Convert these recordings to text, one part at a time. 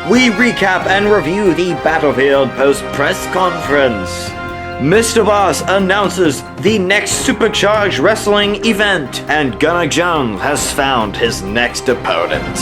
we recap and review the Battlefield post-press conference. Mr. Boss announces the next SuperCharged wrestling event, and Gunnar Jones has found his next opponent.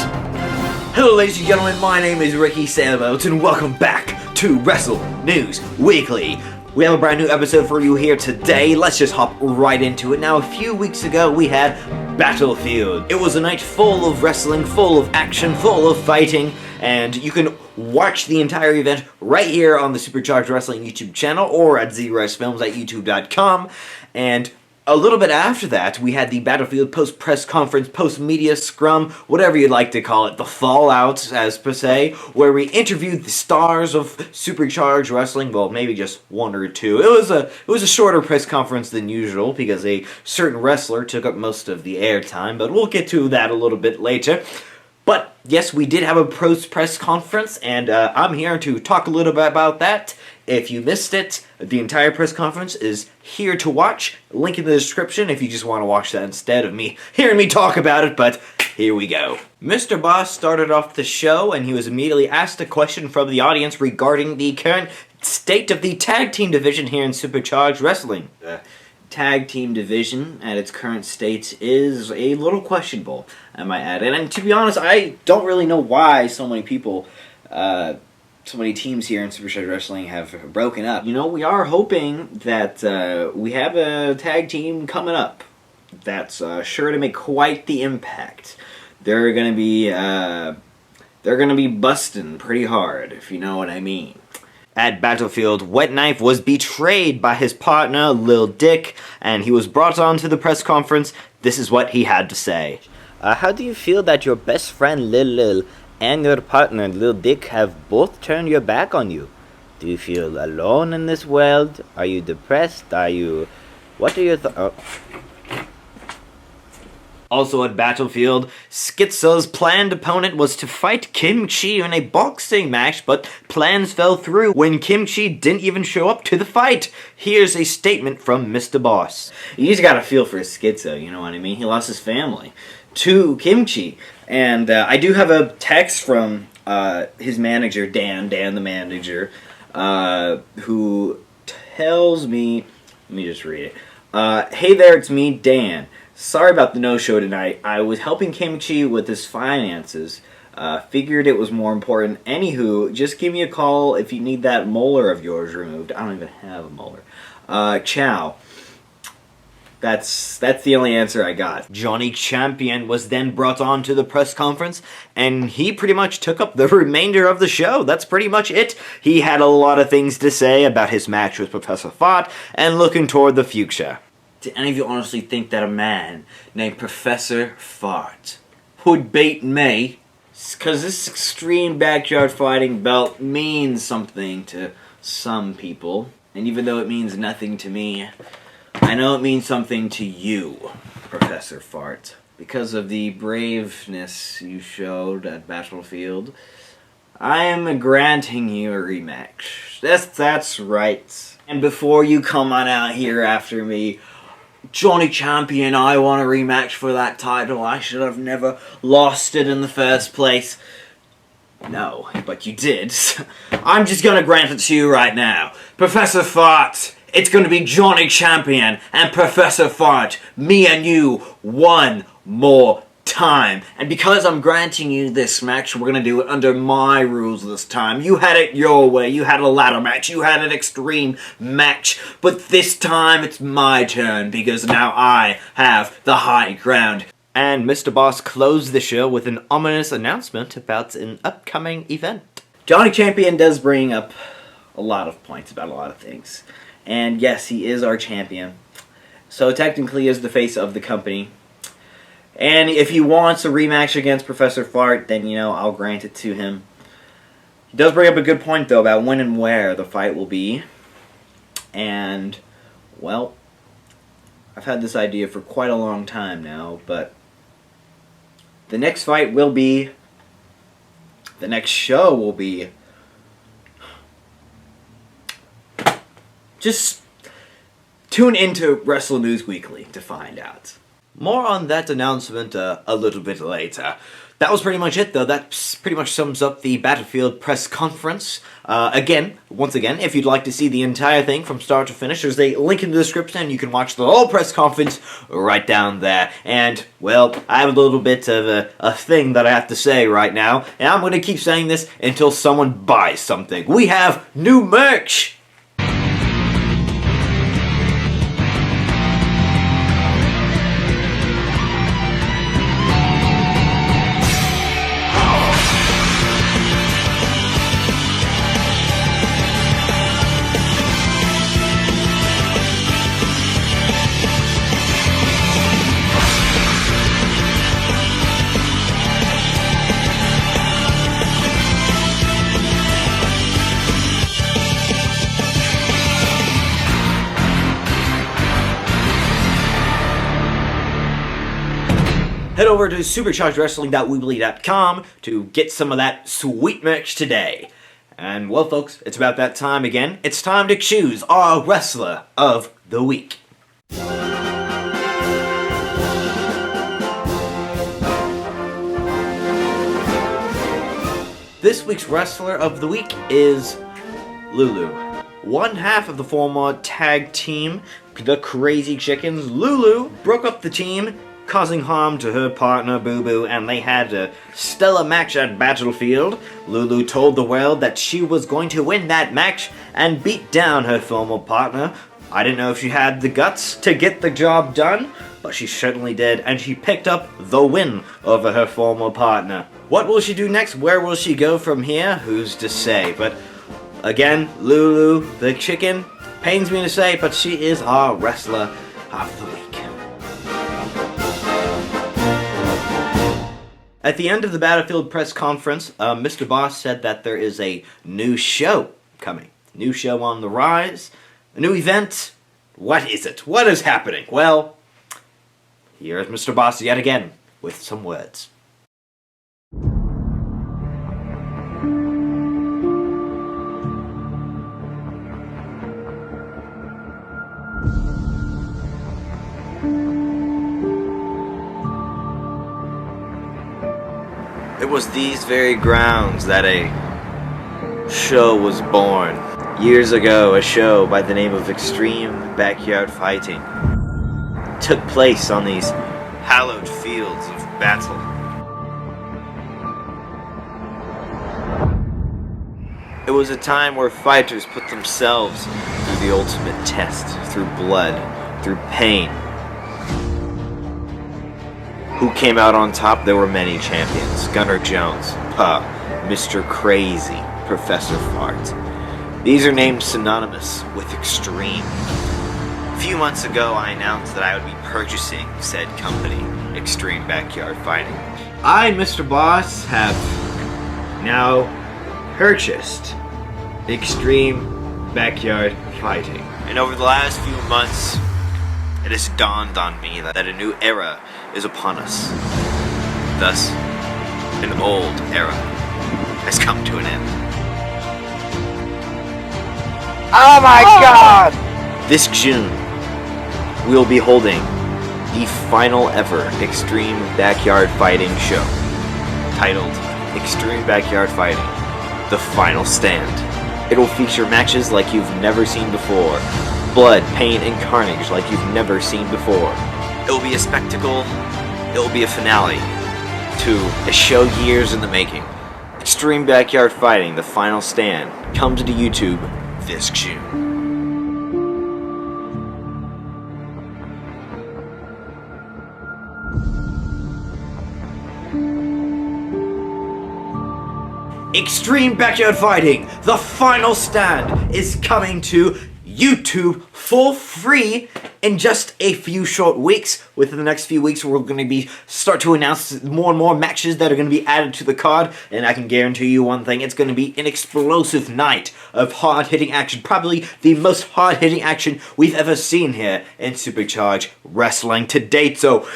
Hello ladies and gentlemen, my name is Ricky Sailboat, and welcome back to Wrestle News Weekly. We have a brand new episode for you here today. Let's just hop right into it. Now, a few weeks ago, we had Battlefield. It was a night full of wrestling, full of action, full of fighting, and you can watch the entire event right here on the SuperCharged Wrestling YouTube channel or at WRESTLE at youtube.com. And a little bit after that, we had the Battlefield post-press conference, post-media scrum, whatever you'd like to call it, the fallout, as per se, where we interviewed the stars of SuperCharged Wrestling, well, maybe just one or two. It was a shorter press conference than usual, because a certain wrestler took up most of the airtime, but we'll get to that a little bit later. But, yes, we did have a post-press conference, and I'm here to talk a little bit about that. If you missed it, the entire press conference is here to watch. Link in the description if you just want to watch that instead of me hearing me talk about it, but here we go. Mr. Boss started off the show, and he was immediately asked a question from the audience regarding the current state of the tag team division here in SuperCharged Wrestling. The tag team division at its current state is a little questionable, I might add. And to be honest, I don't really know why so many people, so many teams here in SuperCharged Wrestling have broken up. You know, we are hoping that we have a tag team coming up that's sure to make quite the impact. They're gonna be busting pretty hard, if you know what I mean. At Battlefield, Wet Knife was betrayed by his partner, Lil Dick, and he was brought on to the press conference. This is what he had to say. How do you feel that your best friend, Lil and your partner, Lil Dick, have both turned your back on you? Do you feel alone in this world? Are you depressed? What are your thoughts? Also at Battlefield, Schizo's planned opponent was to fight Kim Chi in a boxing match, but plans fell through when Kim Chi didn't even show up to the fight. Here's a statement from Mr. Boss. You just gotta feel for Schizo, you know what I mean? He lost his family to Kim Chi. And I do have a text from his manager, Dan the manager, who tells me, let me just read it. Hey there, it's me, Dan. Sorry about the no-show tonight. I was helping Kim Chi with his finances. Figured it was more important. Anywho, just give me a call if you need that molar of yours removed. I don't even have a molar. Ciao. That's the only answer I got. Johnny Champion was then brought on to the press conference, and he pretty much took up the remainder of the show. That's pretty much it. He had a lot of things to say about his match with Professor Fart and looking toward the future. Do any of you honestly think that a man named Professor Fart would beat me? Because this extreme backyard fighting belt means something to some people. And even though it means nothing to me, I know it means something to you, Professor Fart. Because of the braveness you showed at Battlefield, I am granting you a rematch. That's right. And before you come on out here after me, Johnny Champion, I want a rematch for that title. I should have never lost it in the first place. No, but you did. I'm just gonna grant it to you right now. Professor Fart, it's gonna be Johnny Champion and Professor Fart, me and you, one more time. And because I'm granting you this match, we're gonna do it under my rules this time. You had it your way. You had a ladder match. You had an extreme match. But this time, it's my turn, because now I have the high ground. And Mr. Boss closed the show with an ominous announcement about an upcoming event. Johnny Champion does bring up a lot of points about a lot of things. And yes, he is our champion. So technically he is the face of the company. And if he wants a rematch against Professor Fart, then, you know, I'll grant it to him. He does bring up a good point, though, about when and where the fight will be. And, well, I've had this idea for quite a long time now, but the next fight will be, the next show will be, just tune into Wrestle News Weekly to find out. More on that announcement a little bit later. That was pretty much it, though. That pretty much sums up the Battlefield press conference. Once again, if you'd like to see the entire thing from start to finish, there's a link in the description, and you can watch the whole press conference right down there. And, well, I have a little bit of a thing that I have to say right now, and I'm going to keep saying this until someone buys something. We have new merch! Head over to SuperChargedWrestling.weebly.com to get some of that sweet merch today. And, well, folks, it's about that time again. It's time to choose our Wrestler of the Week. This week's Wrestler of the Week is Lulu. One half of the former tag team, the Crazy Chickens, Lulu, broke up the team, causing harm to her partner Boo Boo, and they had a stellar match at Battlefield. Lulu told the world that she was going to win that match and beat down her former partner. I didn't know if she had the guts to get the job done, but she certainly did, and she picked up the win over her former partner. What will she do next? Where will she go from here? Who's to say? But again, Lulu, the chicken, pains me to say, but she is our Wrestler of the Week. At the end of the Battlefield press conference, Mr. Boss said that there is a new show coming. New show on the rise. A new event. What is it? What is happening? Well, here's Mr. Boss yet again with some words. It was these very grounds that a show was born. Years ago, a show by the name of Extreme Backyard Fighting took place on these hallowed fields of battle. It was a time where fighters put themselves through the ultimate test, through blood, through pain. Who came out on top? There were many champions. Gunnar Jones, Mr. Crazy, Professor Fart. These are names synonymous with extreme. A few months ago, I announced that I would be purchasing said company, Extreme Backyard Fighting. I, Mr. Boss, have now purchased Extreme Backyard Fighting. And over the last few months, it has dawned on me that a new era is upon us. Thus, an old era has come to an end. Oh my God! This June, we'll be holding the final ever Extreme Backyard Fighting show, titled Extreme Backyard Fighting, The Final Stand. It'll feature matches like you've never seen before, blood, pain, and carnage like you've never seen before. It'll be a spectacle, it'll be a finale to a show years in the making. Extreme Backyard Fighting, The Final Stand, comes to YouTube this June. Extreme Backyard Fighting, The Final Stand is coming to YouTube for free in just a few short weeks. Within the next few weeks, we're going to start to announce more and more matches that are going to be added to the card, and I can guarantee you one thing, it's going to be an explosive night of hard-hitting action, probably the most hard-hitting action we've ever seen here in SuperCharged Wrestling to date, so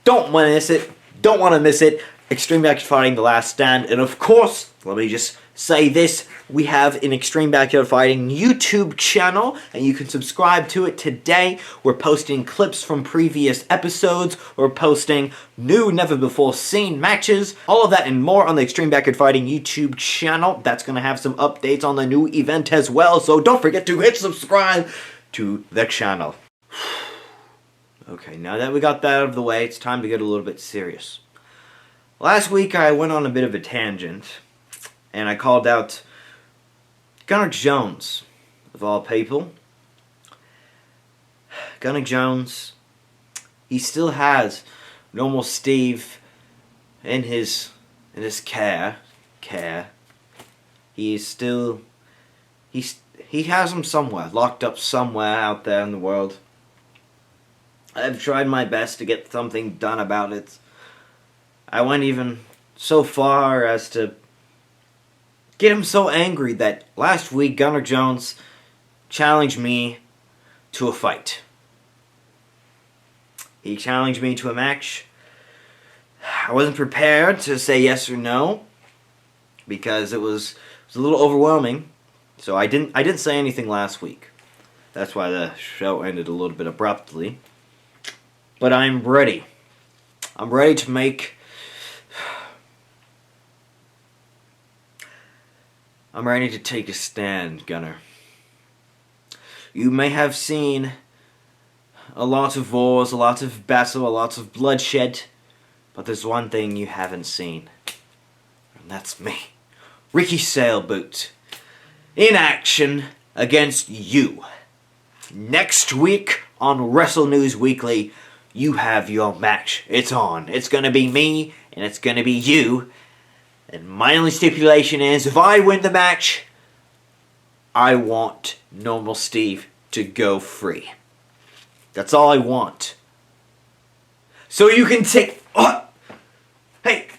don't miss it. Don't want to miss it. Extreme Backyard Fighting The Last Stand. And of course, let me just say this, we have an Extreme Backyard Fighting YouTube channel, and you can subscribe to it today. We're posting clips from previous episodes. We're posting new, never-before-seen matches. All of that and more on the Extreme Backyard Fighting YouTube channel. That's going to have some updates on the new event as well, so don't forget to hit subscribe to the channel. Okay, now that we got that out of the way, it's time to get a little bit serious. Last week I went on a bit of a tangent, and I called out Gunnar Jones, of all people. Gunnar Jones, he still has Normal Steve in his care. He has him somewhere, locked up somewhere out there in the world. I've tried my best to get something done about it. I went even so far as to get him so angry that last week Gunnar Jones challenged me to a fight. He challenged me to a match. I wasn't prepared to say yes or no because it was a little overwhelming. So I didn't say anything last week. That's why the show ended a little bit abruptly. But I'm ready. I'm ready to make... I'm ready to take a stand, Gunnar. You may have seen a lot of wars, a lot of battle, a lot of bloodshed, but there's one thing you haven't seen, and that's me, Ricky Sailboat, in action against you. Next week on Wrestle News Weekly, you have your match. It's on. It's gonna be me, and it's gonna be you. And my only stipulation is, if I win the match, I want Normal Steve to go free. That's all I want. So you can take... Oh! Hey,